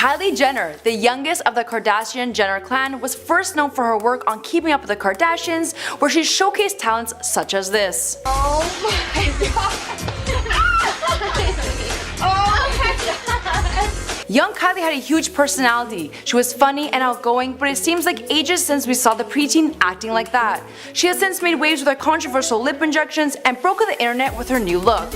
Kylie Jenner, the youngest of the Kardashian-Jenner clan, was first known for her work on Keeping Up with the Kardashians, where she showcased talents such as this. Oh my god! Oh my god! Young Kylie had a huge personality. She was funny and outgoing, but it seems like ages since we saw the preteen acting like that. She has since made waves with her controversial lip injections and broke the internet with her new look.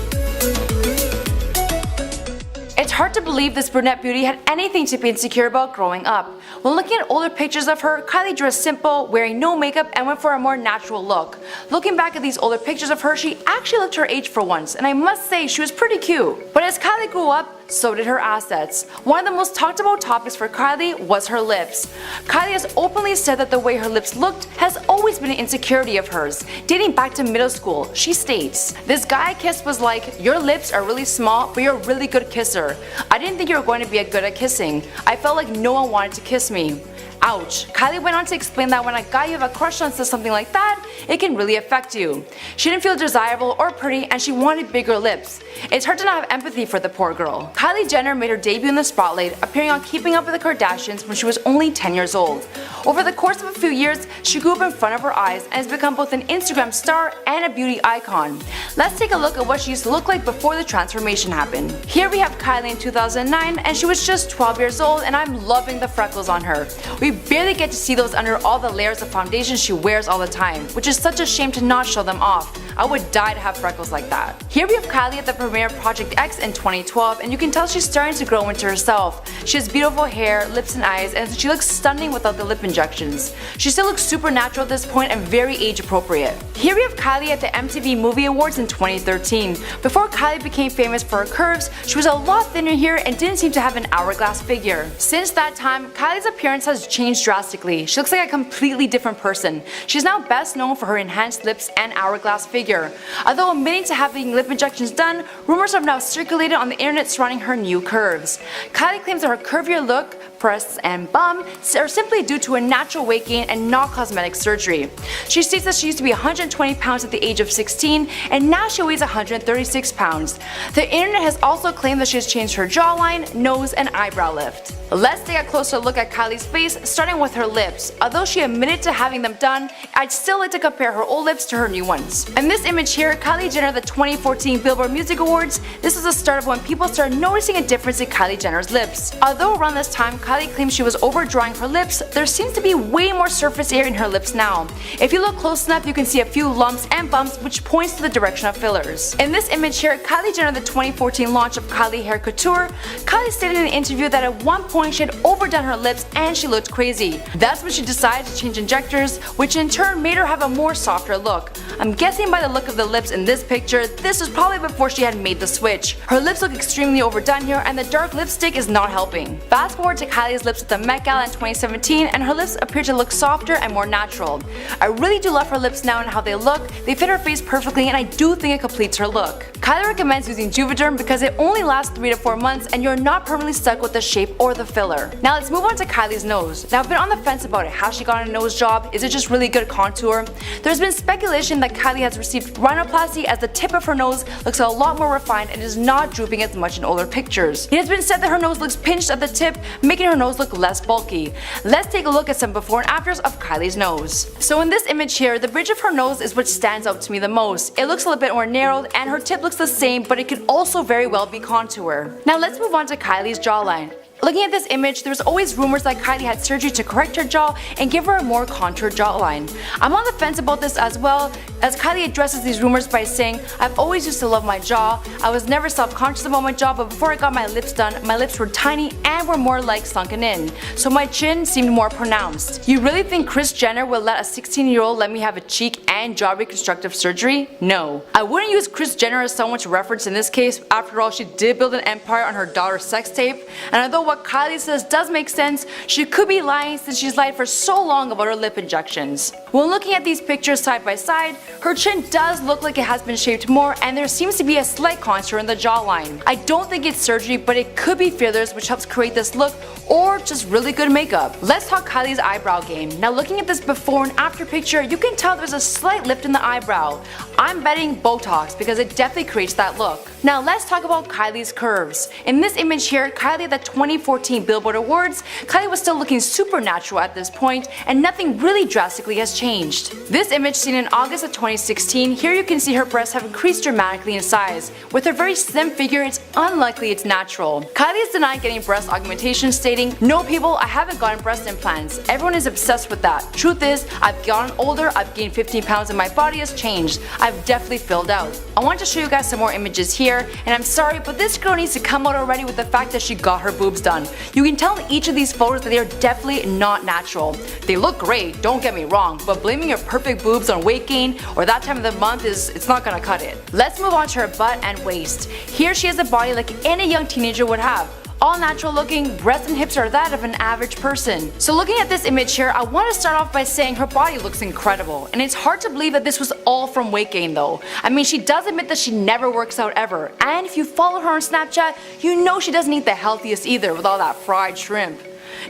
It's hard to believe this brunette beauty had anything to be insecure about growing up. When looking at older pictures of her, Kylie dressed simple, wearing no makeup, and went for a more natural look. Looking back at these older pictures of her, she actually looked her age for once, and I must say she was pretty cute. But as Kylie grew up, so did her assets. One of the most talked about topics for Kylie was her lips. Kylie has openly said that the way her lips looked has always been an insecurity of hers. Dating back to middle school, she states, "This guy I kissed was like, your lips are really small, but you're a really good kisser. I didn't think you were going to be good at kissing. I felt like no one wanted to kiss me." Ouch. Kylie went on to explain that when a guy you have a crush on says something like that, it can really affect you. She didn't feel desirable or pretty, and she wanted bigger lips. It's hard to not have empathy for the poor girl. Kylie Jenner made her debut in the spotlight, appearing on Keeping Up with the Kardashians when she was only 10 years old. Over the course of a few years, she grew up in front of her eyes and has become both an Instagram star and a beauty icon. Let's take a look at what she used to look like before the transformation happened. Here we have Kylie in 2009, and she was just 12 years old, and I'm loving the freckles on her. We barely get to see those under all the layers of foundation she wears all the time, which is such a shame to not show them off. I would die to have freckles like that. Here we have Kylie at the premiere of Project X in 2012, and you can tell she's starting to grow into herself. She has beautiful hair, lips and eyes, and she looks stunning without the lip injections. She still looks super natural at this point and very age appropriate. Here we have Kylie at the MTV Movie Awards in 2013. Before Kylie became famous for her curves, she was a lot thinner here and didn't seem to have an hourglass figure. Since that time, Kylie's appearance has changed drastically. She looks like a completely different person. She's now best known for her enhanced lips and hourglass figure. Although admitting to having lip injections done, rumors have now circulated on the internet surrounding her new curves. Kylie claims that her curvier look, breasts, and bum are simply due to a natural weight gain and not cosmetic surgery. She states that she used to be 120 pounds at the age of 16 and now she weighs 136 pounds. The internet has also claimed that she has changed her jawline, nose, and eyebrow lift. Let's take a closer look at Kylie's face, starting with her lips. Although she admitted to having them done, I'd still like to compare her old lips to her new ones. In this image here, Kylie Jenner at the 2014 Billboard Music Awards, this was the start of when people started noticing a difference in Kylie Jenner's lips. Although around this time Kylie claimed she was overdrawing her lips, there seems to be way more surface area in her lips now. If you look close enough, you can see a few lumps and bumps, which points to the direction of fillers. In this image here, Kylie Jenner at the 2014 launch of Kylie Hair Couture, Kylie stated in an interview that at one point she had overdone her lips and she looked crazy. That's when she decided to change injectors, which in turn made her have a more softer look. I'm guessing by the look of the lips in this picture, this was probably before she had made the switch. Her lips look extremely overdone here and the dark lipstick is not helping. Fast forward to Kylie's lips at the Met Gala in 2017 and her lips appear to look softer and more natural. I really do love her lips now and how they look. They fit her face perfectly and I do think it completes her look. Kylie recommends using Juvederm because it only lasts 3 to 4 months and you're not permanently stuck with the shape or the filler. Now let's move on to Kylie's nose. Now I've been on the fence about it. Has she gotten a nose job? Is it just really good contour? There's been speculation that Kylie has received rhinoplasty as the tip of her nose looks a lot more refined and is not drooping as much in older pictures. It has been said that her nose looks pinched at the tip, making her nose look less bulky. Let's take a look at some before and afters of Kylie's nose. So in this image here, the bridge of her nose is what stands out to me the most. It looks a little bit more narrowed and her tip looks the same, but it could also very well be contour. Now let's move on to Kylie's jawline. Looking at this image, there's always rumors that Kylie had surgery to correct her jaw and give her a more contoured jawline. I'm on the fence about this as well, as Kylie addresses these rumors by saying, "I've always used to love my jaw. I was never self-conscious about my jaw, but before I got my lips done, my lips were tiny and were more like sunken in, so my chin seemed more pronounced." You really think Kris Jenner will let a 16-year-old let me have a cheek and jaw reconstructive surgery? No. I wouldn't use Kris Jenner as someone to reference in this case. After all, she did build an empire on her daughter's sex tape, and although what Kylie says does make sense, she could be lying since she's lied for so long about her lip injections. When looking at these pictures side by side, her chin does look like it has been shaped more and there seems to be a slight contour in the jawline. I don't think it's surgery, but it could be fillers which helps create this look, or just really good makeup. Let's talk Kylie's eyebrow game. Now looking at this before and after picture, you can tell there's a slight lift in the eyebrow. I'm betting Botox because it definitely creates that look. Now let's talk about Kylie's curves. In this image here, Kylie at the 2014 Billboard Awards, Kylie was still looking super natural at this point, and nothing really drastically has changed. This image seen in August of 2016, here you can see her breasts have increased dramatically in size. With her very slim figure, it's unlikely it's natural. Kylie has denied getting breast augmentation, stating, "No people, I haven't gotten breast implants. Everyone is obsessed with that. Truth is, I've gotten older, I've gained 15 pounds and my body has changed. I've definitely filled out." I want to show you guys some more images here, and I'm sorry, but this girl needs to come out already with the fact that she got her boobs done. You can tell in each of these photos that they are definitely not natural. They look great, don't get me wrong, but blaming your perfect boobs on weight gain or that time of the month it's not gonna cut it. Let's move on to her butt and waist. Here she has a body like any young teenager would have. All natural looking, breasts and hips are that of an average person. So looking at this image here, I want to start off by saying her body looks incredible, and it's hard to believe that this was all from weight gain though. I mean, she does admit that she never works out ever, and if you follow her on Snapchat, you know she doesn't eat the healthiest either with all that fried shrimp.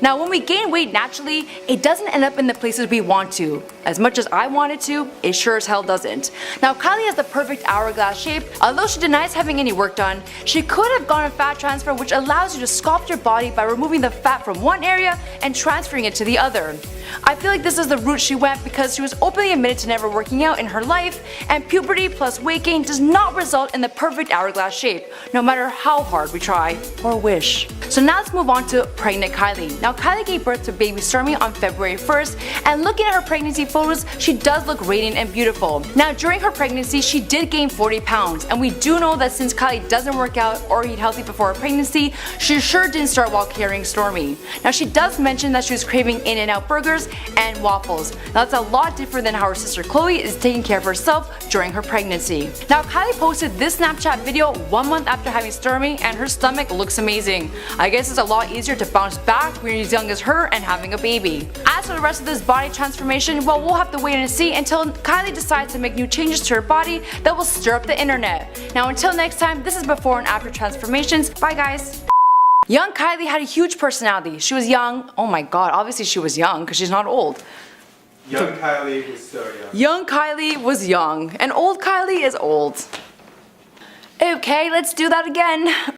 Now when we gain weight naturally, it doesn't end up in the places we want to. As much as I want it to, it sure as hell doesn't. Now Kylie has the perfect hourglass shape. Although she denies having any work done, she could have gone a fat transfer, which allows you to sculpt your body by removing the fat from one area and transferring it to the other. I feel like this is the route she went because she was openly admitted to never working out in her life, and puberty plus weight gain does not result in the perfect hourglass shape, no matter how hard we try or wish. So now let's move on to pregnant Kylie. Now Kylie gave birth to baby Stormy on February 1st, and looking at her pregnancy photos, she does look radiant and beautiful. Now during her pregnancy, she did gain 40 pounds, and we do know that since Kylie doesn't work out or eat healthy before her pregnancy, she sure didn't start while carrying Stormy. Now she does mention that she was craving In-N-Out burgers and waffles. Now that's a lot different than how her sister Chloe is taking care of herself during her pregnancy. Now Kylie posted this Snapchat video 1 month after having Stormy, and her stomach looks amazing. I guess it's a lot easier to bounce back when you're as young as her and having a baby. As for the rest of this body transformation, well, we'll have to wait and see until Kylie decides to make new changes to her body that will stir up the internet. Now until next time, this is before and after transformations. Bye guys! Young Kylie had a huge personality. She was young. Oh my god, obviously she was young because she's not old. Young Kylie was so young. Young Kylie was young, and old Kylie is old. Okay, let's do that again.